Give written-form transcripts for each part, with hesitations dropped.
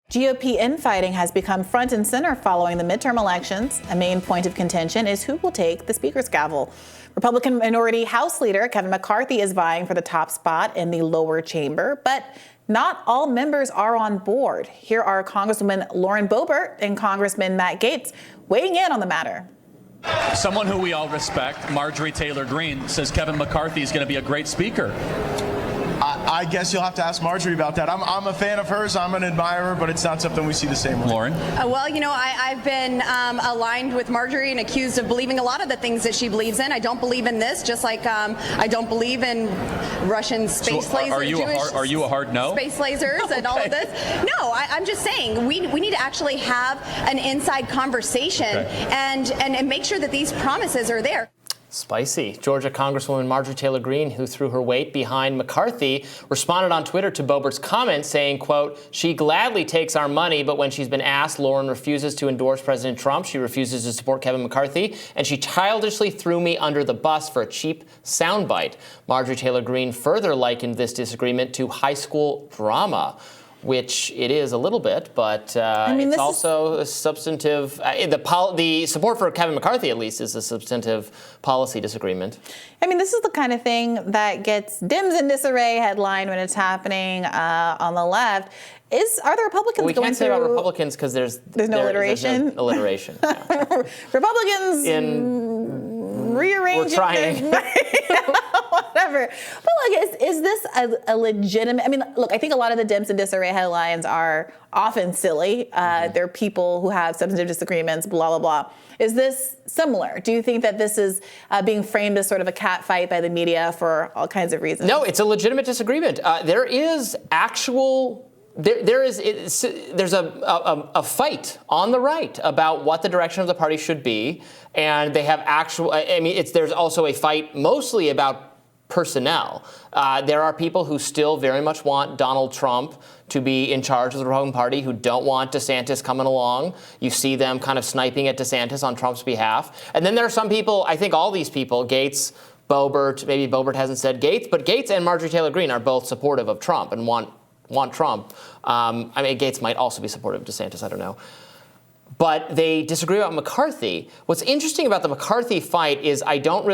GOP infighting has become front and center following the midterm elections. A main point of contention is who will take the speaker's gavel. Republican minority House Leader Kevin McCarthy is vying for the top spot in the lower chamber, but not all members are on board. Here are Congresswoman Lauren Boebert and Congressman Matt Gaetz weighing in on the matter. Someone who we all respect, Marjorie Taylor Greene, says Kevin McCarthy is going to be a great speaker. I guess you'll have to ask Marjorie about that. I'm a fan of hers. I'm an admirer, but it's not something we see the same way. Lauren? Well, you know, I've been aligned with Marjorie and accused of believing a lot of the things that she believes in. I don't believe in this, just like I don't believe in Russian space lasers. Are you a hard no? Space lasers and all of this. No, I'm just saying we need to actually have an inside conversation and make sure that these promises are there. Spicy. Georgia Congresswoman Marjorie Taylor Greene, who threw her weight behind McCarthy, responded on Twitter to Boebert's comment saying, quote, "She gladly takes our money, but when she's been asked, Lauren refuses to endorse President Trump. She refuses to support Kevin McCarthy, and she childishly threw me under the bus for a cheap soundbite." Marjorie Taylor Greene further likened this disagreement to high school drama, which it is a little bit, but it's also a substantive. The support for Kevin McCarthy, at least, is a substantive policy disagreement. I mean, this is the kind of thing that gets Dems in disarray headline when it's happening on the left. Are the Republicans we can't say about Republicans because there's no alliteration. There's no alliteration. Yeah. Republicans rearranging. We're trying. Whatever. But like, is this a legitimate? I mean, look, I think a lot of the Dems in disarray headlines are often silly. They're people who have substantive disagreements, blah, blah, blah. Is this similar? Do you think that this is being framed as sort of a cat fight by the media for all kinds of reasons? No, it's a legitimate disagreement. There is actual. There's a fight on the right about what the direction of the party should be, and they have actual. I mean, there's also a fight mostly about personnel. There are people who still very much want Donald Trump to be in charge of the Republican Party who don't want DeSantis coming along. You see them kind of sniping at DeSantis on Trump's behalf. And then there are some people, I think all these people, Gaetz, Boebert, maybe Boebert hasn't said Gaetz, but Gaetz and Marjorie Taylor Greene are both supportive of Trump and want Trump. I mean, Gaetz might also be supportive of DeSantis, I don't know. But they disagree about McCarthy. What's interesting about the McCarthy fight is I don't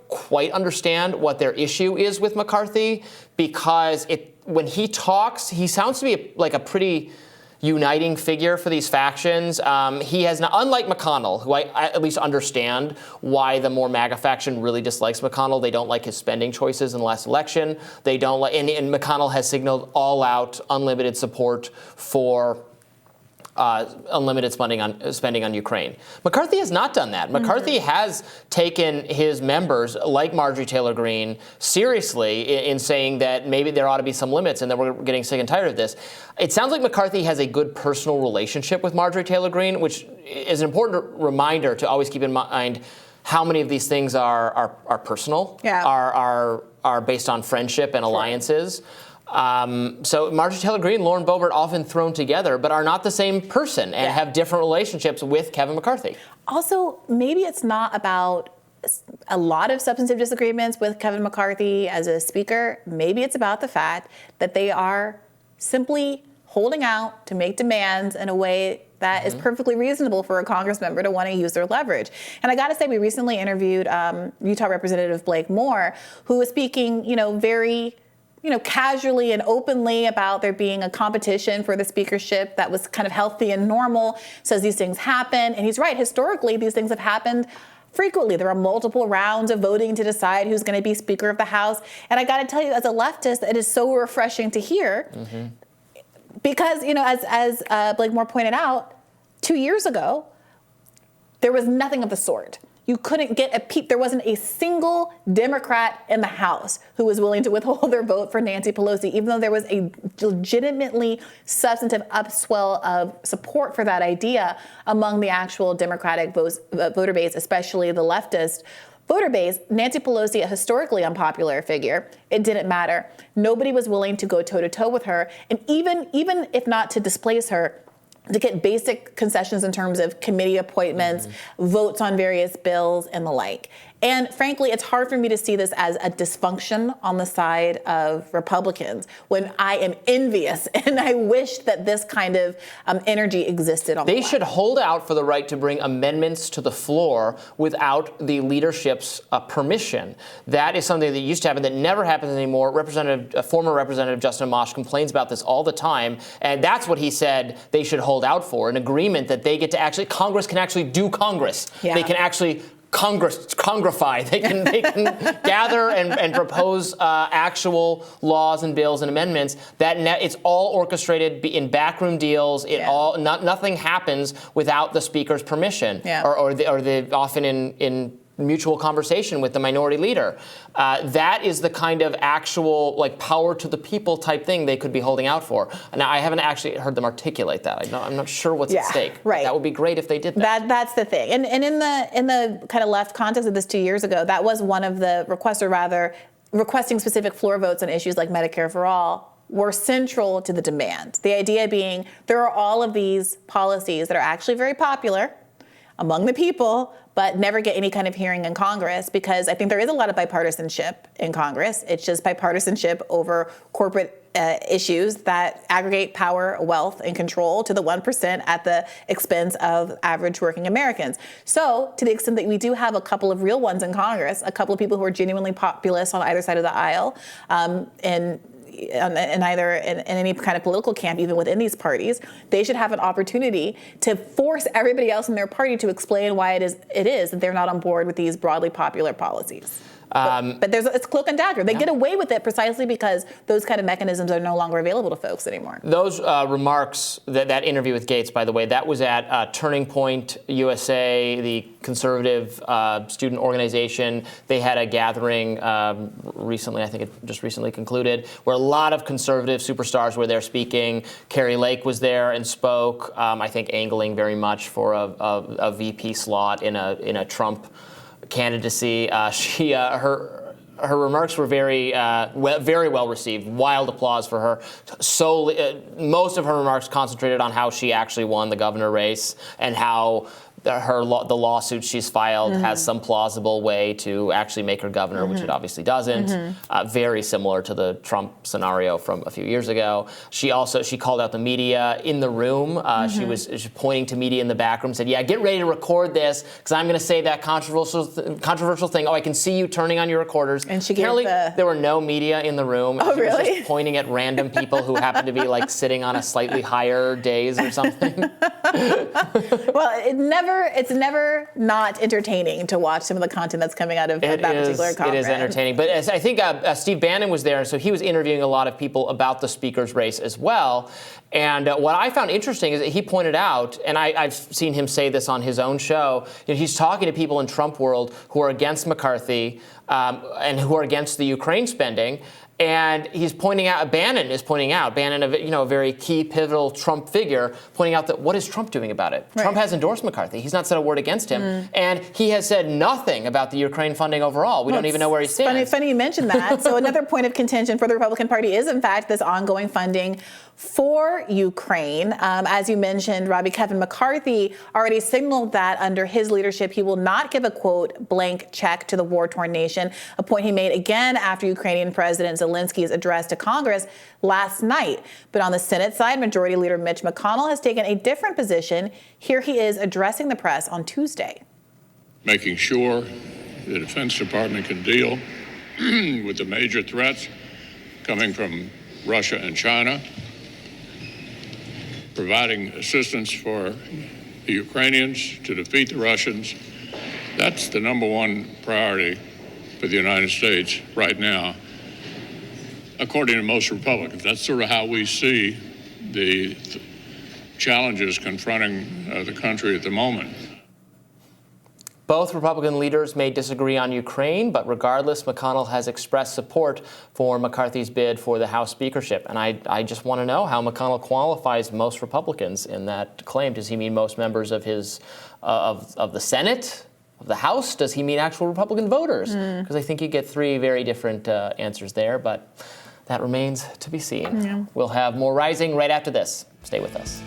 quite understand what their issue is with McCarthy, because when he talks, he sounds to be like a pretty uniting figure for these factions. He has not, unlike McConnell, who I at least understand why the more MAGA faction really dislikes McConnell. They don't like his spending choices in the last election. They don't like, and McConnell has signaled all-out unlimited support for unlimited spending on Ukraine. McCarthy has not done that. McCarthy has taken his members, like Marjorie Taylor Greene, seriously in saying that maybe there ought to be some limits and that we're getting sick and tired of this. It sounds like McCarthy has a good personal relationship with Marjorie Taylor Greene, which is an important reminder to always keep in mind how many of these things are personal, are based on friendship and alliances. So Marjorie Taylor Greene, Lauren Boebert, often thrown together, but are not the same person and have different relationships with Kevin McCarthy. Also, maybe it's not about a lot of substantive disagreements with Kevin McCarthy as a speaker. Maybe it's about the fact that they are simply holding out to make demands in a way that is perfectly reasonable for a Congress member to want to use their leverage. And I got to say, we recently interviewed Utah Representative Blake Moore, who was speaking, very casually and openly about there being a competition for the speakership that was kind of healthy and normal, says these things happen. And he's right. Historically, these things have happened frequently. There are multiple rounds of voting to decide who's going to be Speaker of the House. And I got to tell you, as a leftist, it is so refreshing to hear because, as Blake Moore pointed out, 2 years ago, there was nothing of the sort. You couldn't get a peep. There wasn't a single Democrat in the House who was willing to withhold their vote for Nancy Pelosi, even though there was a legitimately substantive upswell of support for that idea among the actual Democratic voter base, especially the leftist voter base. Nancy Pelosi, a historically unpopular figure, it didn't matter. Nobody was willing to go toe-to-toe with her. And even if not to displace her, to get basic concessions in terms of committee appointments, votes on various bills, and the like. And frankly, it's hard for me to see this as a dysfunction on the side of Republicans when I am envious and I wish that this kind of energy existed on the They left. should hold out for the right to bring amendments to the floor without the leadership's permission. That is something that used to happen that never happens anymore. Former Representative Justin Amash complains about this all the time, and that's what he said they should hold out for, an agreement that they get to actually, Congress can actually do Congress. Yeah. They can actually congrify. They can gather and propose actual laws and bills and amendments. It's all orchestrated in backroom deals. Nothing happens without the speaker's permission, or the often in mutual conversation with the minority leader. That is the kind of actual power to the people type thing they could be holding out for. Now, I haven't actually heard them articulate that. I'm not sure what's at stake. Right. That would be great if they did that. That's the thing. And in the kind of left context of this 2 years ago, that was one of the requests, or rather requesting specific floor votes on issues like Medicare for All were central to the demand. The idea being there are all of these policies that are actually very popular among the people, but never get any kind of hearing in Congress, because I think there is a lot of bipartisanship in Congress. It's just bipartisanship over corporate issues that aggregate power, wealth, and control to the 1% at the expense of average working Americans. So to the extent that we do have a couple of real ones in Congress, a couple of people who are genuinely populist on either side of the aisle, in any kind of political camp, even within these parties, they should have an opportunity to force everybody else in their party to explain why it is that they're not on board with these broadly popular policies. But it's cloak and dagger. They get away with it precisely because those kind of mechanisms are no longer available to folks anymore. Those remarks, that interview with Gates, by the way, that was at Turning Point USA, the conservative student organization. They had a gathering recently, I think it just recently concluded, where a lot of conservative superstars were there speaking. Carrie Lake was there and spoke, I think angling very much for a VP slot in a Trump candidacy. Her remarks were very well received. Wild applause for her. Most of her remarks concentrated on how she actually won the governor race and how the lawsuit she's filed has some plausible way to actually make her governor, which it obviously doesn't. Very similar to the Trump scenario from a few years ago. She called out the media in the room. She was pointing to media in the back room, said, "Yeah, get ready to record this because I'm going to say that controversial thing. Oh, I can see you turning on your recorders." And she apparently gave there were no media in the room. Oh, she was really? just pointing at random people who happened to be sitting on a slightly higher dais or something. Well, it's never not entertaining to watch some of the content that's coming out of that particular conference. It is entertaining. But I think Steve Bannon was there, so he was interviewing a lot of people about the speaker's race as well. And what I found interesting is that he pointed out, and I've seen him say this on his own show, he's talking to people in Trump world who are against McCarthy and who are against the Ukraine spending. And he's pointing out, Bannon, a very key, pivotal Trump figure, pointing out that what is Trump doing about it? Right. Trump has endorsed McCarthy. He's not said a word against him. And he has said nothing about the Ukraine funding overall. We don't even know where he stands. Funny you mentioned that. So another point of contention for the Republican Party is, in fact, this ongoing funding for Ukraine. As you mentioned, Robby, Kevin McCarthy already signaled that under his leadership, he will not give a, quote, blank check to the war-torn nation, a point he made again after Ukrainian President Zelensky's address to Congress last night. But on the Senate side, Majority Leader Mitch McConnell has taken a different position. Here he is addressing the press on Tuesday. Making sure the Defense Department can deal with the major threats coming from Russia and China, providing assistance for the Ukrainians to defeat the Russians. That's the number one priority for the United States right now, according to most Republicans. That's sort of how we see the challenges confronting the country at the moment. Both Republican leaders may disagree on Ukraine, but regardless, McConnell has expressed support for McCarthy's bid for the House speakership. And I just want to know how McConnell qualifies most Republicans in that claim. Does he mean most members of of the Senate, of the House? Does he mean actual Republican voters? Because I think you get three very different answers there, but that remains to be seen. Yeah. We'll have more Rising right after this. Stay with us.